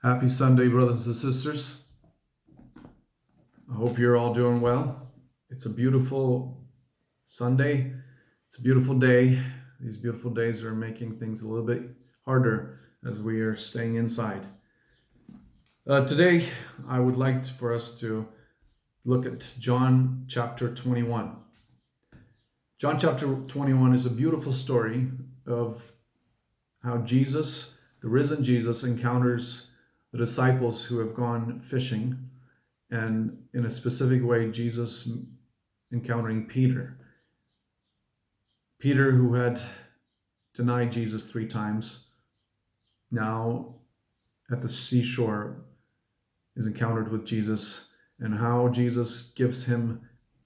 Happy Sunday, brothers and sisters. I hope you're all doing well. It's a beautiful Sunday. It's a beautiful day. These beautiful days are making things a little bit harder as we are staying inside. Today, I would like for us to look at John chapter 21. John chapter 21 is a beautiful story of how Jesus, the risen Jesus, encounters the disciples who have gone fishing, and in a specific way, Jesus encountering Peter. Peter, who had denied Jesus 3 times, now at the seashore is encountered with Jesus, and how Jesus gives him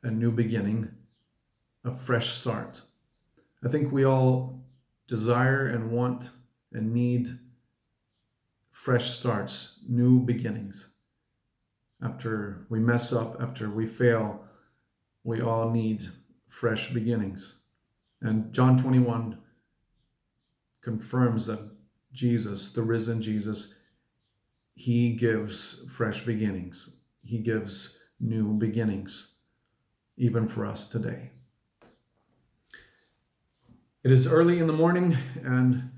a new beginning, a fresh start. I think we all desire and want and need fresh starts, new beginnings. After we mess up, after we fail, we all need fresh beginnings. And John 21 confirms that Jesus, the risen Jesus, he gives fresh beginnings. He gives new beginnings, even for us today. It is early in the morning and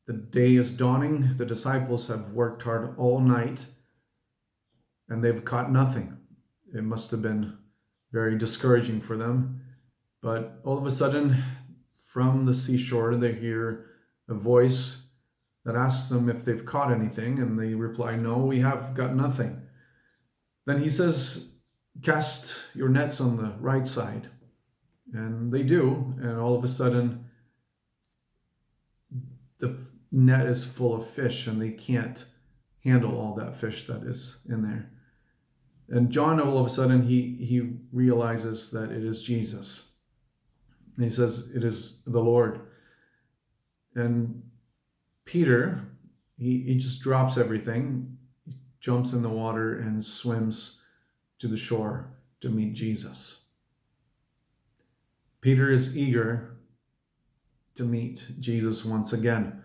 the day is dawning. The disciples have worked hard all night and they've caught nothing. It must have been very discouraging for them. But all of a sudden, from the seashore, they hear a voice that asks them if they've caught anything, and they reply, "No, we have got nothing." Then he says, "Cast your nets on the right side." And they do, and all of a sudden, the net is full of fish, and they can't handle all that fish that is in there. And John, all of a sudden, he realizes that it is Jesus. And he says, "It is the Lord." And Peter, he just drops everything, jumps in the water and swims to the shore to meet Jesus. Peter is eager to meet Jesus once again.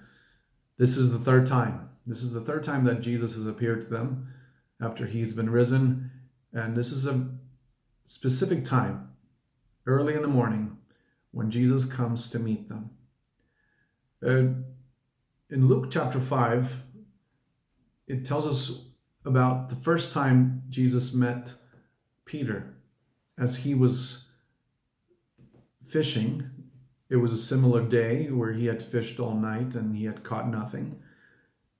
This is the third time. This is the third time that Jesus has appeared to them after he's been risen. And this is a specific time, early in the morning, when Jesus comes to meet them. In Luke chapter 5, it tells us about the first time Jesus met Peter as he was fishing. It was a similar day where he had fished all night and he had caught nothing.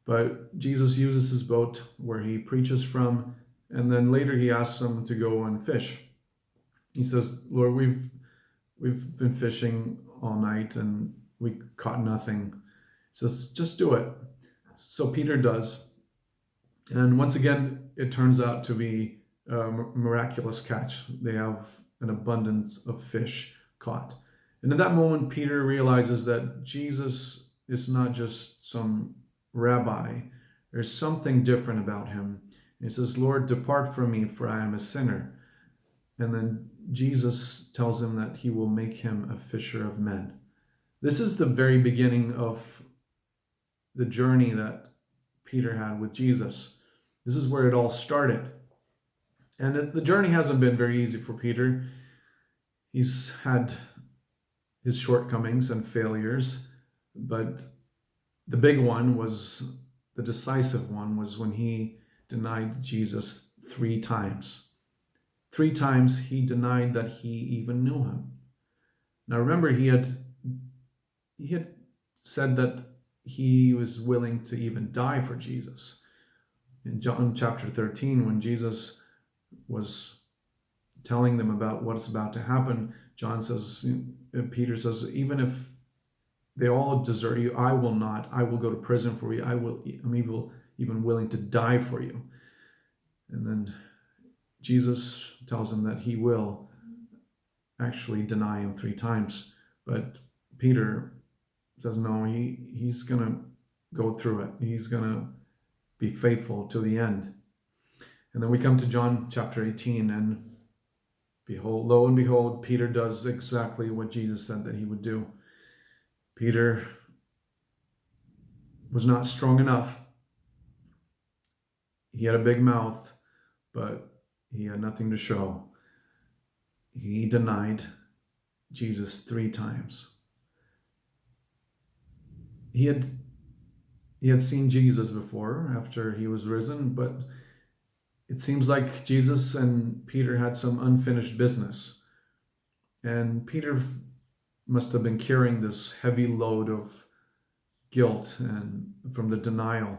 But Jesus uses his boat where he preaches from, and then later he asks them to go and fish. He says, "Lord, we've been fishing all night and we caught nothing." He says, "Just do it." So Peter does. And once again, it turns out to be a miraculous catch. They have an abundance of fish caught. And at that moment, Peter realizes that Jesus is not just some rabbi. There's something different about him. And he says, "Lord, depart from me, for I am a sinner." And then Jesus tells him that he will make him a fisher of men. This is the very beginning of the journey that Peter had with Jesus. This is where it all started. And the journey hasn't been very easy for Peter. He's had his shortcomings and failures, but the big one was, the decisive one, was when he denied Jesus 3 times. 3 times he denied that he even knew him. Now remember, he had said that he was willing to even die for Jesus. In John chapter 13, when Jesus was telling them about what's about to happen, Peter says, "Even if they all desert you, I will not. I will go to prison for you. I'm even willing to die for you." And then Jesus tells him that he will actually deny him 3 times. But Peter says, no, he's going to go through it. He's going to be faithful to the end. And then we come to John chapter 18, and behold, lo and behold, Peter does exactly what Jesus said that he would do. Peter was not strong enough He had a big mouth, but he had nothing to show. He denied Jesus 3 times. He had seen Jesus before after he was risen, but it seems like Jesus and Peter had some unfinished business. And Peter must have been carrying this heavy load of guilt and from the denial.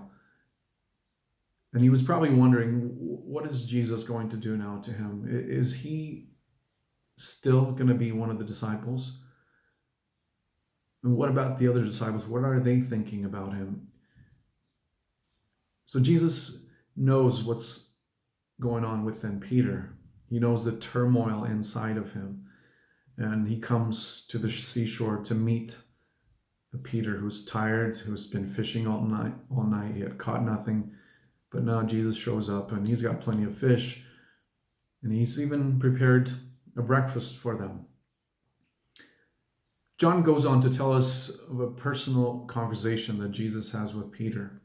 And he was probably wondering, what is Jesus going to do now to him? Is he still going to be one of the disciples? And what about the other disciples? What are they thinking about him? So Jesus knows what's going on within Peter. He knows the turmoil inside of him. And he comes to the seashore to meet Peter, who's tired, who's been fishing all night. He had caught nothing. But now Jesus shows up and he's got plenty of fish. And he's even prepared a breakfast for them. John goes on to tell us of a personal conversation that Jesus has with Peter.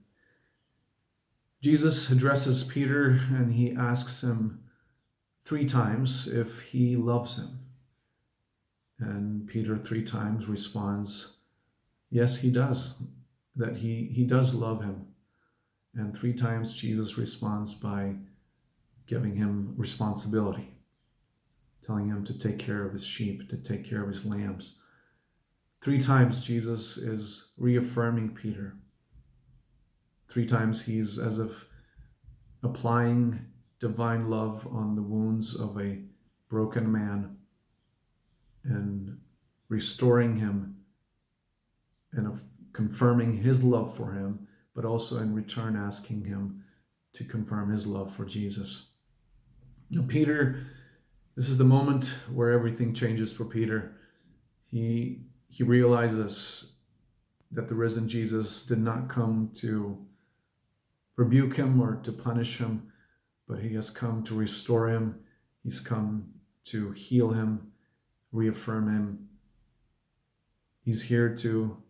Jesus addresses Peter and he asks him 3 times if he loves him. And Peter 3 times responds, yes, he does, that he does love him. And 3 times Jesus responds by giving him responsibility, telling him to take care of his sheep, to take care of his lambs. 3 times Jesus is reaffirming Peter. 3 times he's as if applying divine love on the wounds of a broken man and restoring him and confirming his love for him, but also in return asking him to confirm his love for Jesus. Now, Peter, this is the moment where everything changes for Peter. He realizes that the risen Jesus did not come to rebuke him or to punish him, but he has come to restore him. He's come to heal him, reaffirm him. He's here to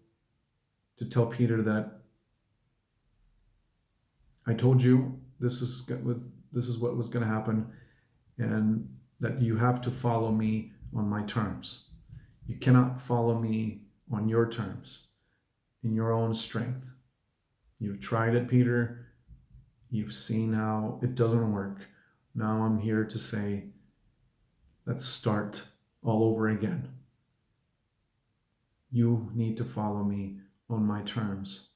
tell Peter that I told you this is what was going to happen, and that you have to follow me on my terms. You cannot follow me on your terms, in your own strength. You've tried it, Peter. You've seen how it doesn't work. Now I'm here to say, let's start all over again. You need to follow me on my terms.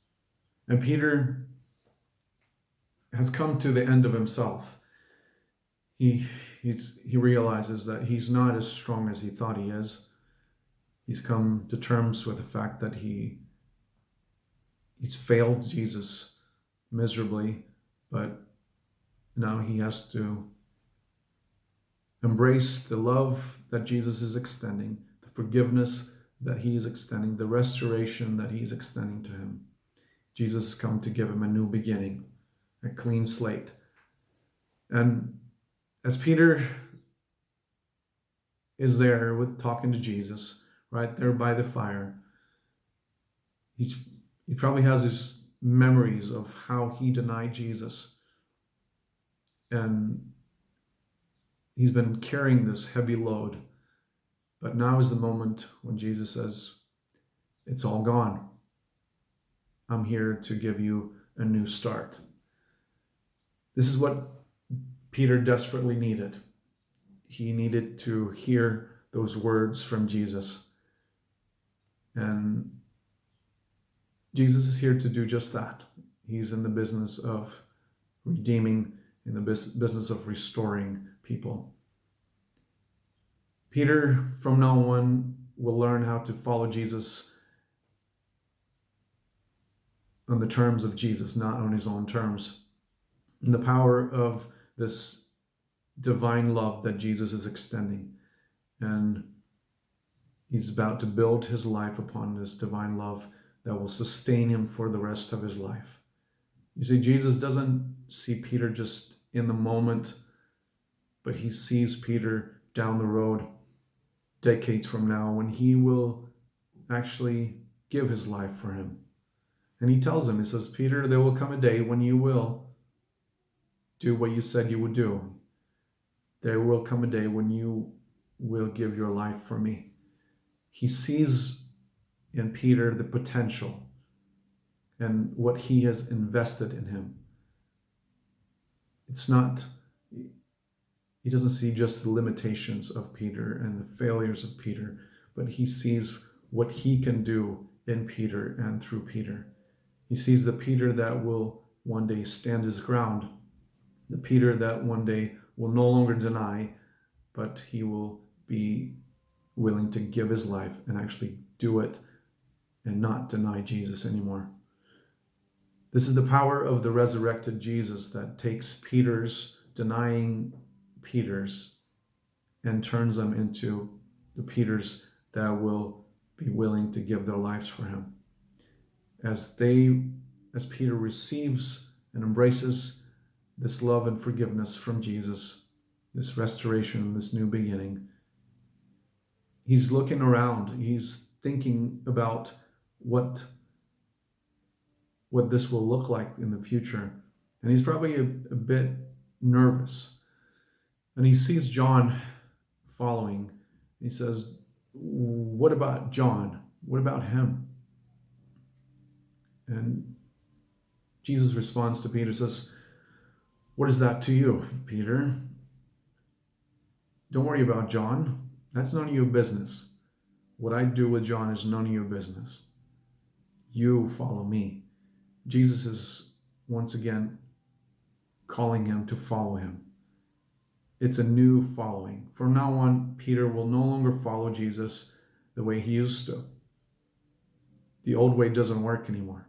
And Peter has come to the end of himself. He realizes that he's not as strong as he thought he is. He's come to terms with the fact that he's failed Jesus miserably, but now he has to embrace the love that Jesus is extending, the forgiveness that he is extending, the restoration that he is extending to him. Jesus has come to give him a new beginning, a clean slate. And as Peter is there talking to Jesus, right there by the fire, he probably has his memories of how he denied Jesus. And he's been carrying this heavy load. But now is the moment when Jesus says, it's all gone. I'm here to give you a new start. This is what Peter desperately needed. He needed to hear those words from Jesus. And Jesus is here to do just that. He's in the business of redeeming, in the business of restoring people. Peter, from now on, will learn how to follow Jesus on the terms of Jesus, not on his own terms. And the power of this divine love that Jesus is extending. And he's about to build his life upon this divine love that will sustain him for the rest of his life. You see, Jesus doesn't see Peter just in the moment, but he sees Peter down the road, decades from now, when he will actually give his life for him. And he tells him, he says, Peter, there will come a day when you will do what you said you would do. There will come a day when you will give your life for me. He sees in Peter the potential and what he has invested in him. It's not, he doesn't see just the limitations of Peter and the failures of Peter, but he sees what he can do in Peter and through Peter. He sees the Peter that will one day stand his ground, the Peter that one day will no longer deny, but he will be willing to give his life and actually do it and not deny Jesus anymore. This is the power of the resurrected Jesus that takes Peter's denying Peters and turns them into the Peters that will be willing to give their lives for him. As Peter receives and embraces this love and forgiveness from Jesus, this restoration, this new beginning, he's looking around, he's thinking about what this will look like in the future. And he's probably a bit nervous. And he sees John following. He says, what about John? What about him? And Jesus responds to Peter, says, what is that to you, Peter? Don't worry about John. That's none of your business. What I do with John is none of your business. You follow me. Jesus is once again calling him to follow him. It's a new following. From now on, Peter will no longer follow Jesus the way he used to. The old way doesn't work anymore.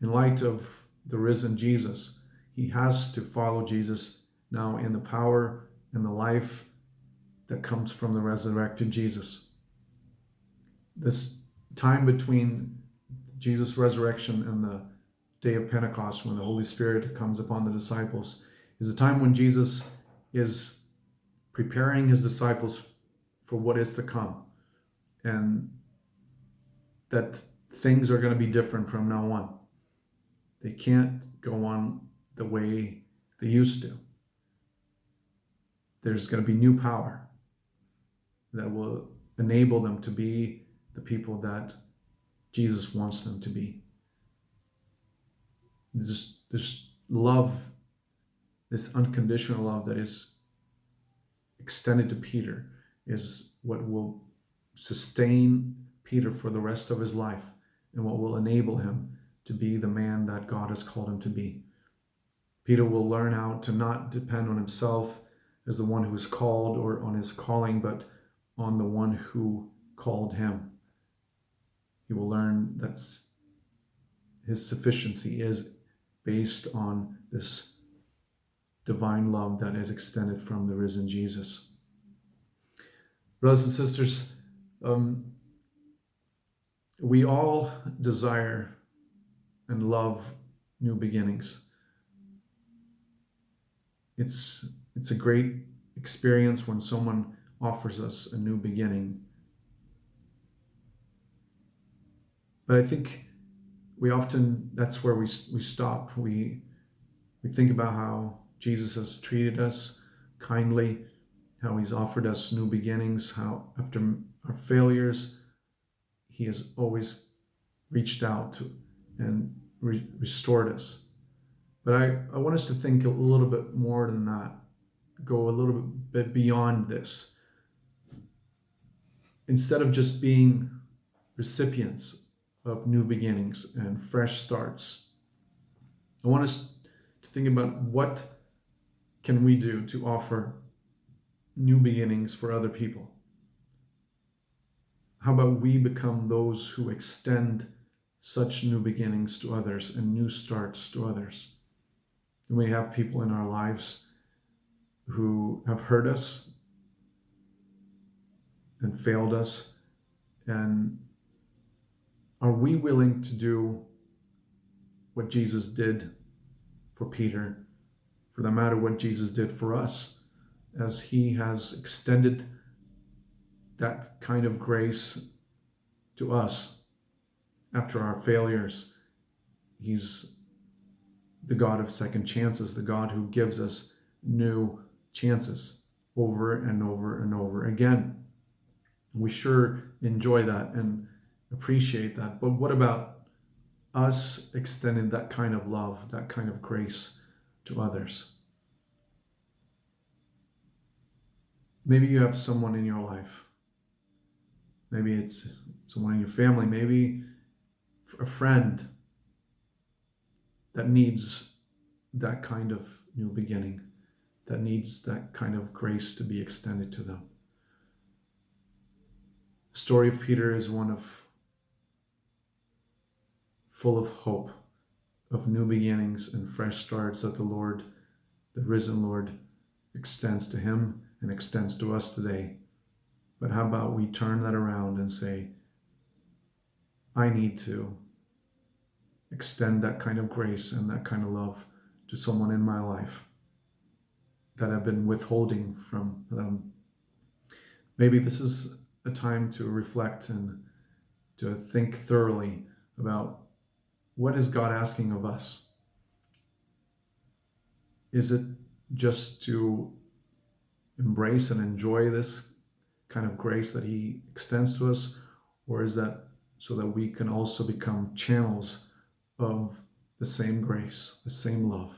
In light of the risen Jesus, he has to follow Jesus now in the power and the life that comes from the resurrected Jesus. This time between Jesus' resurrection and the day of Pentecost, when the Holy Spirit comes upon the disciples, is a time when Jesus is preparing his disciples for what is to come, and that things are going to be different from now on. They can't go on the way they used to. There's going to be new power that will enable them to be the people that Jesus wants them to be. This love, this unconditional love that is extended to Peter, is what will sustain Peter for the rest of his life and what will enable him to be the man that God has called him to be. Peter will learn how to not depend on himself as the one who is called or on his calling, but on the one who called him. He will learn that his sufficiency is based on this divine love that is extended from the risen Jesus. Brothers and sisters, we all desire and love new beginnings. It's a great experience when someone offers us a new beginning. But I think that's where we stop. We think about how Jesus has treated us kindly, how he's offered us new beginnings, how after our failures, he has always reached out and restored us. But I want us to think a little bit more than that, go a little bit beyond this. Instead of just being recipients of new beginnings and fresh starts, I want us to think about what can we do to offer new beginnings for other people. How about we become those who extend such new beginnings to others and new starts to others? And we have people in our lives who have hurt us and failed us. And are we willing to do what Jesus did for Peter, for that matter, what Jesus did for us, as he has extended that kind of grace to us after our failures? He's the God of second chances, the God who gives us new chances over and over and over again. We sure enjoy that and appreciate that. But what about us extending that kind of love, that kind of grace to others? Maybe you have someone in your life. Maybe it's someone in your family, maybe a friend that needs that kind of new beginning, that needs that kind of grace to be extended to them. The story of Peter is one full of hope, of new beginnings and fresh starts that the Lord, the risen Lord, extends to him and extends to us today. But how about we turn that around and say, I need to extend that kind of grace and that kind of love to someone in my life that I've been withholding from them. Maybe this is a time to reflect and to think thoroughly about what is God asking of us. Is it just to embrace and enjoy this kind of grace that he extends to us, or is that so that we can also become channels of the same grace, the same love?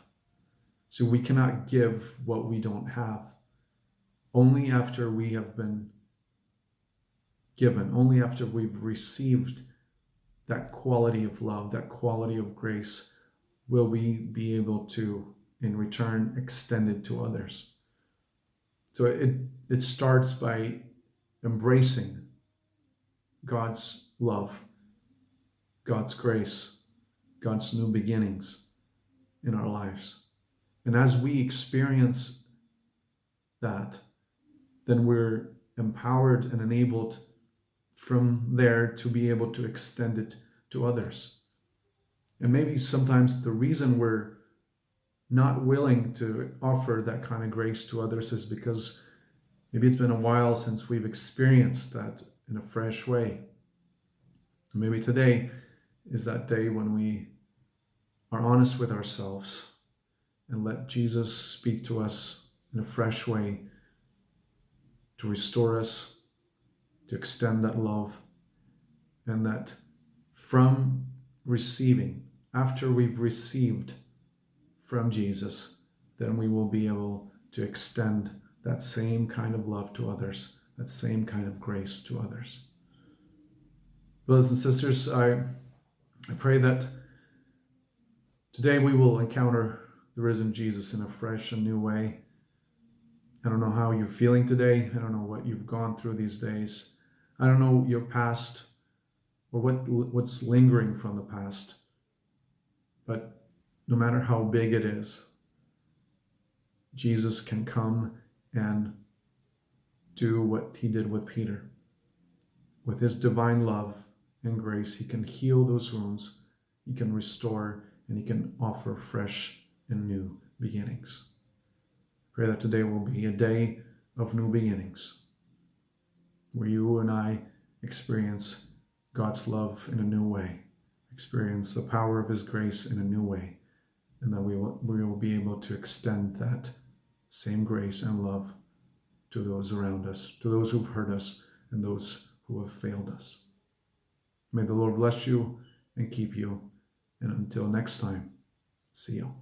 So we cannot give what we don't have. Only after we have been given, only after we've received that quality of love, that quality of grace, will we be able to, in return, extend it to others. So it starts by embracing God's love, God's grace, God's new beginnings in our lives. And as we experience that, then we're empowered and enabled from there to be able to extend it to others. And maybe sometimes the reason we're not willing to offer that kind of grace to others is because maybe it's been a while since we've experienced that in a fresh way. Maybe today is that day when we are honest with ourselves and let Jesus speak to us in a fresh way to restore us, to extend that love, and that from receiving, after we've received from Jesus, then we will be able to extend that same kind of love to others, that same kind of grace to others. Brothers and sisters, I pray that today we will encounter the risen Jesus in a fresh and new way. I don't know how you're feeling today. I don't know what you've gone through these days. I don't know your past or what's lingering from the past. But no matter how big it is, Jesus can come and do what he did with Peter. With his divine love and grace, he can heal those wounds, he can restore, and he can offer fresh and new beginnings. Pray that today will be a day of new beginnings, where you and I experience God's love in a new way, experience the power of his grace in a new way, and that we will be able to extend that same grace and love to those around us, to those who've hurt us, and those who have failed us. May the Lord bless you and keep you. And until next time, see you.